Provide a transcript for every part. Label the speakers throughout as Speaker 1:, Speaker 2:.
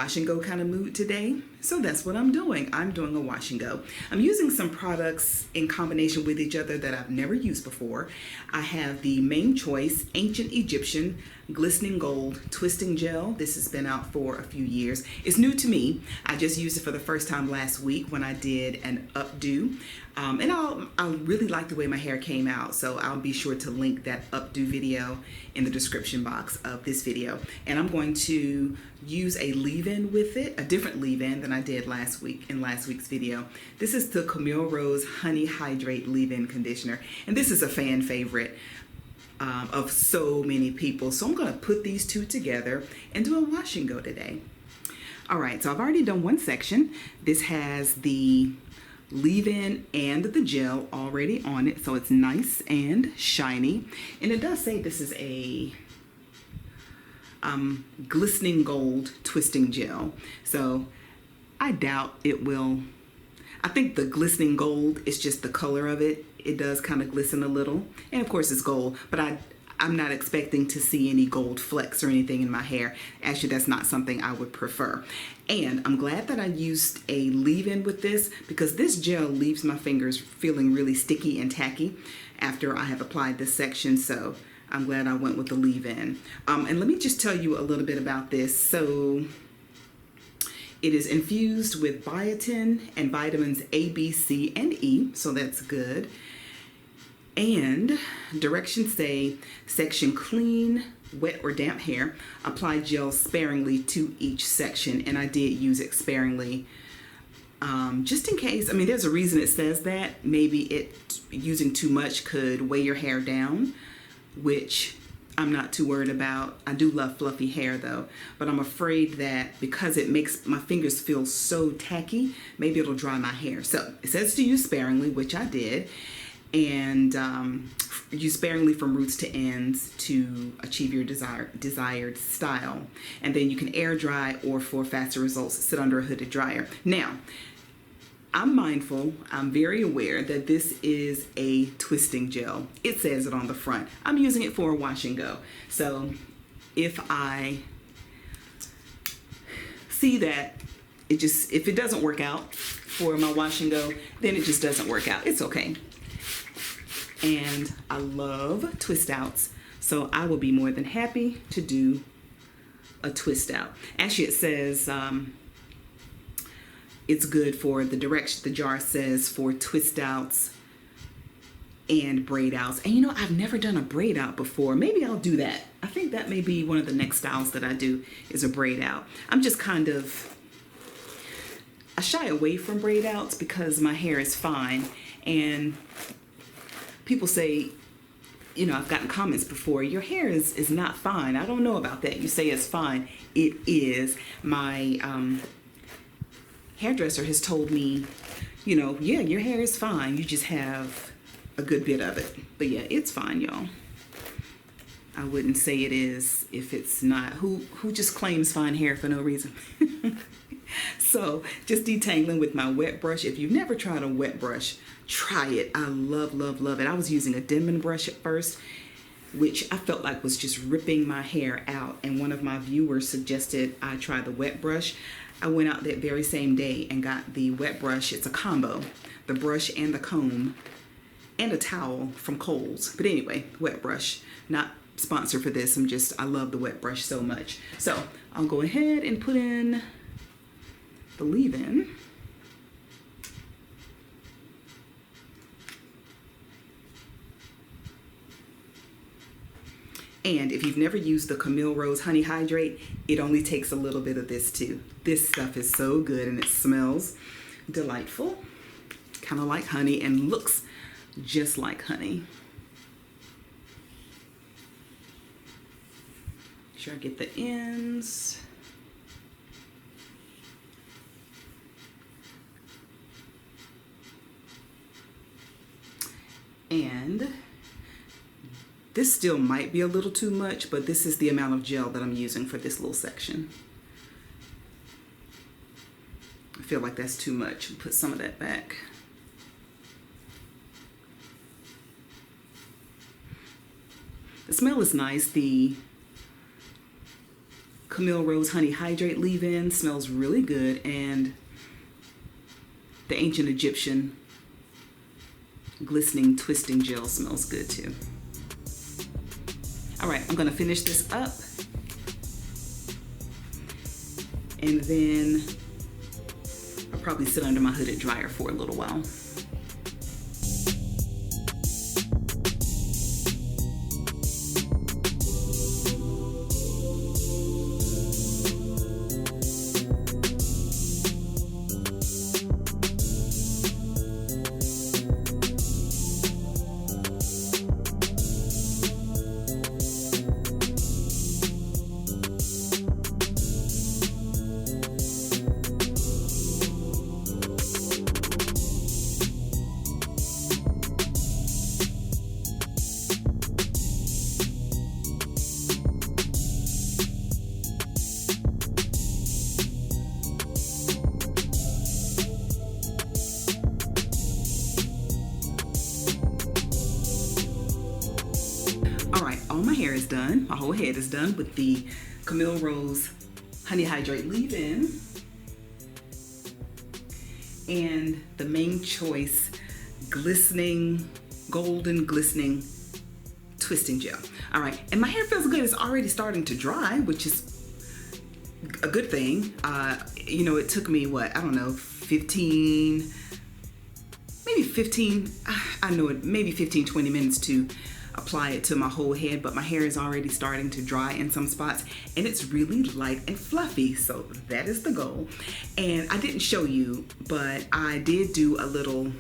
Speaker 1: wash and go kind of mood today, so that's what I'm doing. I'm doing a wash and go. I'm using some products in combination with each other that I've never used before. I have the Main Choice Ancient Egyptian Glistening Gold Twisting Gel. This has been out for a few years. It's new to me. I just used it for the first time last week when I did an updo. And I really like the way my hair came out, so I'll be sure to link that updo video in the description box of this video. And I'm going to use a leave-in with it, a different leave-in than I did last week in last week's video. This is the Camille Rose Honey Hydrate Leave-In Conditioner, and this is a fan favorite of so many people. So I'm going to put these two together and do a wash and go today. All right, so I've already done one section. This has the leave-in and the gel already on it, so it's nice and shiny. And it does say this is a glistening gold twisting gel, so I doubt it will. I think the glistening gold is just the color of it. It does kind of glisten a little, and of course it's gold, but I'm not expecting to see any gold flecks or anything in my hair. Actually, that's not something I would prefer. And I'm glad that I used a leave-in with this, because this gel leaves my fingers feeling really sticky and tacky after I have applied this section, so I'm glad I went with the leave-in. And let me just tell you a little bit about this. So it is infused with biotin and vitamins A, B, C, and E, so that's good. And directions say, section clean, wet or damp hair, apply gel sparingly to each section, and I did use it sparingly just in case. I mean, there's a reason it says that. Maybe using too much could weigh your hair down, which I'm not too worried about. I do love fluffy hair though, but I'm afraid that because it makes my fingers feel so tacky, maybe it'll dry my hair. So it says to use sparingly, which I did, and use sparingly from roots to ends to achieve your desired style. And then you can air dry, or for faster results, sit under a hooded dryer. Now, I'm mindful, I'm very aware that this is a twisting gel. It says it on the front. I'm using it for a wash and go. So if I see that if it doesn't work out for my wash and go, then it just doesn't work out. It's okay. And I love twist outs, so I will be more than happy to do a twist out. Actually, it says it's good for the direction. The jar says for twist outs and braid outs. And you know, I've never done a braid out before. Maybe I'll do that. I think that may be one of the next styles that I do, is a braid out. I'm just I shy away from braid outs because my hair is fine, and people say, you know, I've gotten comments before, your hair is not fine. I don't know about that. You say it's fine. It is. My hairdresser has told me, you know, yeah, your hair is fine. You just have a good bit of it. But yeah, it's fine, y'all. I wouldn't say it is if it's not. Who just claims fine hair for no reason? So just detangling with my wet brush. If you've never tried a wet brush, try it. I love, love, love it. I was using a Denman brush at first, which I felt like was just ripping my hair out. And one of my viewers suggested I try the wet brush. I went out that very same day and got the wet brush. It's a combo, the brush and the comb and a towel from Kohl's. But anyway, wet brush, not sponsored for this. I love the wet brush so much. So I'll go ahead and put in the leave-in. And if you've never used the Camille Rose Honey Hydrate, it only takes a little bit of this too. This stuff is so good, and it smells delightful, kind of like honey, and looks just like honey. Make sure I get the ends. And this still might be a little too much, but this is the amount of gel that I'm using for this little section. I feel like that's too much. Put some of that back. The smell is nice. The Camille Rose Honey Hydrate leave-in smells really good, and the Ancient Egyptian Glistening Twisting Gel smells good too. All right, I'm gonna finish this up, and then I'll probably sit under my hooded dryer for a little while. All my hair is done. My whole head is done with the Camille Rose Honey Hydrate leave-in and the Main Choice Glistening, Golden Glistening Twisting Gel. All right, and my hair feels good. It's already starting to dry, which is a good thing. You know, it took me, what, I don't know, 15, maybe 20 minutes to apply it to my whole head, but my hair is already starting to dry in some spots, and it's really light and fluffy, so that is the goal. And I didn't show you, but I did do a little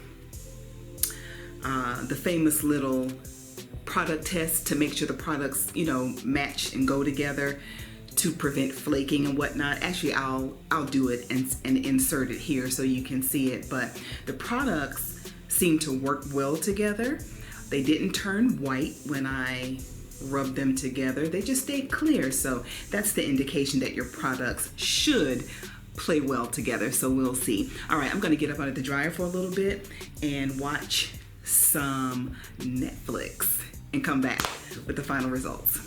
Speaker 1: the famous little product test to make sure the products, you know, match and go together to prevent flaking and whatnot. Actually, I'll do it and insert it here so you can see it, but the products seem to work well together. They didn't turn white when I rubbed them together. They just stayed clear. So that's the indication that your products should play well together. So we'll see. All right, I'm gonna get up under the dryer for a little bit and watch some Netflix and come back with the final results.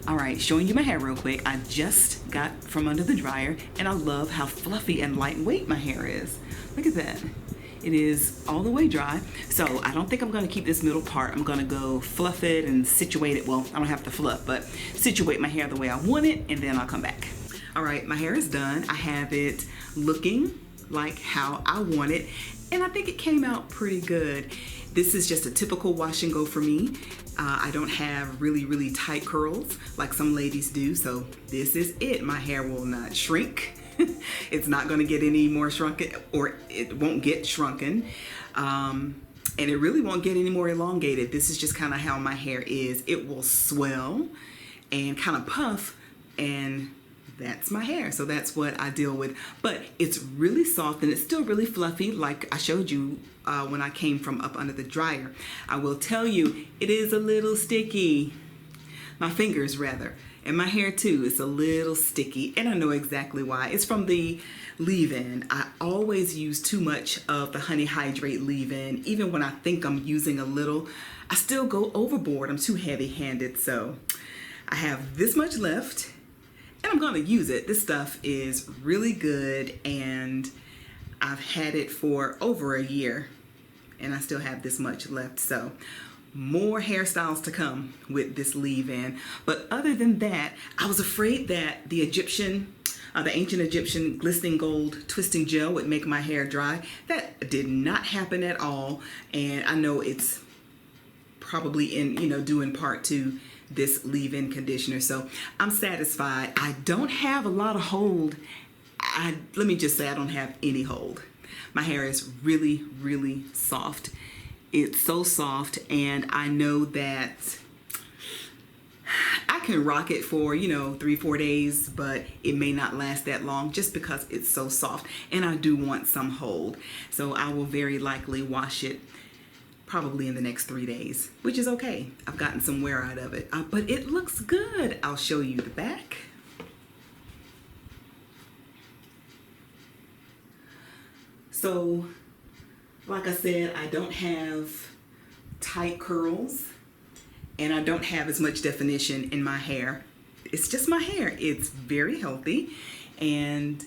Speaker 1: All right, showing you my hair real quick. I just got from under the dryer, and I love how fluffy and lightweight my hair is. Look at that. It is all the way dry. So I don't think I'm gonna keep this middle part. I'm gonna go fluff it and situate it. Well, I don't have to fluff, but situate my hair the way I want it, and then I'll come back. All right, my hair is done. I have it looking like how I want it, and I think it came out pretty good. This is just a typical wash and go for me. I don't have really tight curls like some ladies do, so this is it. My hair will not shrink. It's not going to get any more shrunken, or it won't get shrunken, and it really won't get any more elongated. This is just kind of how my hair is. It will swell and kind of puff, and that's my hair. So that's what I deal with. But it's really soft, and it's still really fluffy like I showed you when I came from up under the dryer. I will tell you, it is a little sticky. My fingers rather. And my hair too is a little sticky, and I know exactly why. It's from the leave-in. I always use too much of the Honey Hydrate leave-in. Even when I think I'm using a little, I still go overboard. I'm too heavy-handed, so I have this much left, and I'm gonna use it. This stuff is really good, and I've had it for over a year, and I still have this much left, so more hairstyles to come with this leave-in. But other than that, I was afraid that the Ancient Egyptian Glistening Gold Twisting Gel would make my hair dry. That did not happen at all, and I know it's probably due in part to this leave-in conditioner, so I'm satisfied. I don't have a lot of hold. Let me just say I don't have any hold. My hair is really soft. It's so soft, and I know that I can rock it for 3-4 days, but it may not last that long just because it's so soft, and I do want some hold. So I will very likely wash it probably in the next 3 days, which is okay. I've gotten some wear out of it, but it looks good. I'll show you the back. So like I said, I don't have tight curls, and I don't have as much definition in my hair. it's just my hair. It's very healthy, and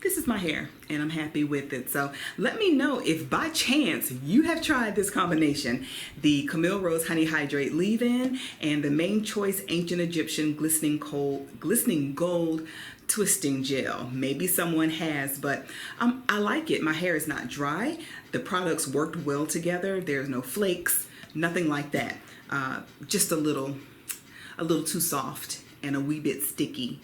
Speaker 1: this is my hair, and I'm happy with it. So let me know if by chance you have tried this combination, the Camille Rose Honey Hydrate Leave-In and the Main Choice Ancient Egyptian Glistening Gold Twisting Gel. Maybe someone has, but I like it. My hair is not dry. The products worked well together. There's no flakes, nothing like that. Just a little too soft and a wee bit sticky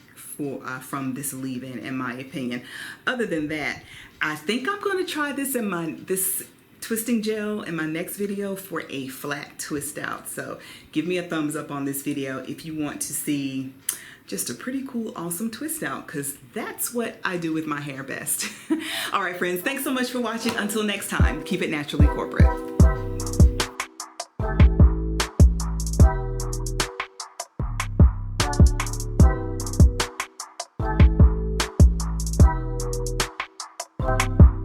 Speaker 1: from this leave-in, in my opinion. Other than that, I think I'm going to try this twisting gel in my next video for a flat twist out. So give me a thumbs up on this video if you want to see just a pretty cool, awesome twist out, because that's what I do with my hair best. All right, friends, thanks so much for watching. Until next time, keep it naturally corporate.